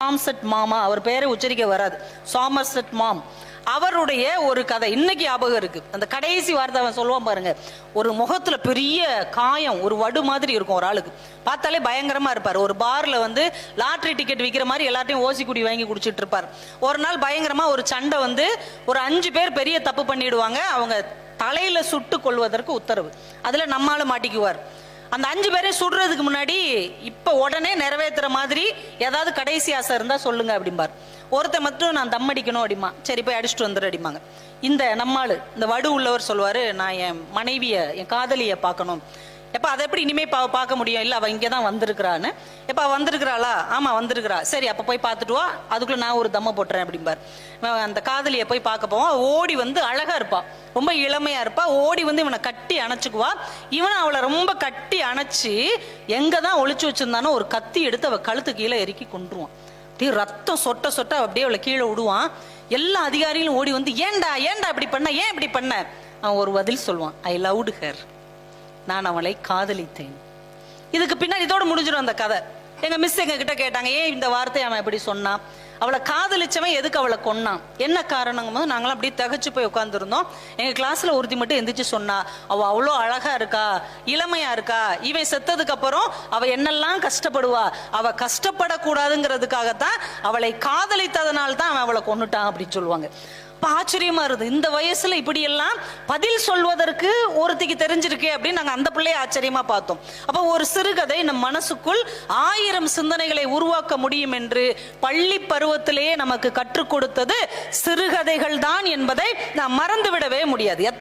சாம்செட் மாமா, அவர் பேரை உச்சரிக்க வராது, சாமர்செட் மாம், அவருடைய ஒரு கதை இன்னைக்கு ஞாபகம் இருக்கு. அந்த கடைசி வார்த்தை அவன் சொல்லுவான் பாருங்க, ஒரு முகத்துல பெரிய காயம், ஒரு வடு மாதிரி இருக்கும், ஒரு ஆளுக்கு பார்த்தாலே பயங்கரமா இருப்பார். ஒரு பார்ல வந்து லாட்டரி டிக்கெட் விற்கிற மாதிரி எல்லாத்தையும் ஓசி குடி வாங்கி குடிச்சிட்டு இருப்பார். ஒரு நாள் பயங்கரமா ஒரு சண்டை வந்து ஒரு 5 பேர் பெரிய தப்பு பண்ணிடுவாங்க. அவங்க தலையில சுட்டு கொள்வதற்கு உத்தரவு. அதுல நம்மால மாட்டிக்குவார். அந்த 5 பேரை சுடுறதுக்கு முன்னாடி இப்ப உடனே நிறைவேற்றுற மாதிரி ஏதாவது கடைசி ஆசை இருந்தா சொல்லுங்க அப்படிம்பார். ஒருத்த மட்டும் நான் தம் அடிக்கணும் அப்படிமா, சரி போய் அடிச்சுட்டு வந்துடு அப்படிம்பாங்க. இந்த நம்மாளு, இந்த வடு உள்ளவர் சொல்லுவாரு, நான் என் மனைவிய, என் காதலிய பார்க்கணும். எப்ப அதை எப்படி இனிமே பார்க்க முடியும், இல்ல அவ இங்கதான் வந்திருக்கிறான்னு. எப்ப வந்திருக்கிறாளா? ஆமா வந்திருக்கிறா, சரி அப்ப போய் பார்த்துட்டு வா, அதுக்குள்ள நான் ஒரு தம்ம போட்டுறேன் அப்படிம்பார். அந்த காதலிய போய் பார்க்க போவோம். ஓடி வந்து அழகா இருப்பா, ரொம்ப இளமையா இருப்பா. ஓடி வந்து இவனை கட்டி அணைச்சுக்குவா. இவனை அவளை ரொம்ப கட்டி அணைச்சு எங்கதான் ஒளிச்சு வச்சிருந்தானோ ஒரு கத்தி எடுத்து அவ கழுத்து கீழே இறக்கி கொண்டுருவான். அப்படியே ரத்தம் சொட்ட சொட்ட அப்படியே அவளை கீழே விடுவான். எல்லா அதிகாரிகளும் ஓடி வந்து ஏன்டா ஏன்டா இப்படி பண்ண, ஏன் இப்படி பண்ண? அவன் ஒரு பதில் சொல்லுவான், ஐ லவ்டு ஹர், நான் அவளை காதலித்தேன். இதுக்கு பின்னாடி இதோட முடிஞ்சிடும் அந்த கதை. எங்க மிஸ் எங்க கிட்ட கேட்டாங்க, ஏன் இந்த வார்த்தையை அவன் எப்படி சொன்னான், அவளை காதலிச்சவன் எதுக்கு அவளை கொன்னான், என்ன காரணம் போது நாங்களாம் அப்படியே தகச்சு போய் உட்காந்துருந்தோம். எங்க கிளாஸ்ல ஒருத்தி மட்டும் எந்திரிச்சு சொன்னா, அவ அவ்வளோ அழகா இருக்கா, இளமையா இருக்கா, இவன் செத்ததுக்கு அப்புறம் அவ என்னெல்லாம் கஷ்டப்படுவா, அவ கஷ்டப்படக்கூடாதுங்கிறதுக்காகத்தான் அவளை காதலித்ததனால்தான் அவன் அவளை கொன்னுட்டான் அப்படின்னு சொல்லுவாங்க. ஆச்சரியமா இருந்தது, இந்த வயசுல இப்படி எல்லாம் பதில் சொல்வதற்கு ஒருத்திக்கு தெரிஞ்சிருக்கே அப்படின்னு நாங்க அந்த பிள்ளைய ஆச்சரியமா பார்த்தோம். அப்ப ஒரு சிறுகதை நம் மனசுக்குள் 1000 சிந்தனைகளை உருவாக்க முடியும் என்று பள்ளி பருவத்திலேயே நமக்கு கற்றுக் கொடுத்தது சிறுகதைகள் தான் என்பதை நாம் மறந்துவிடவே முடியாது.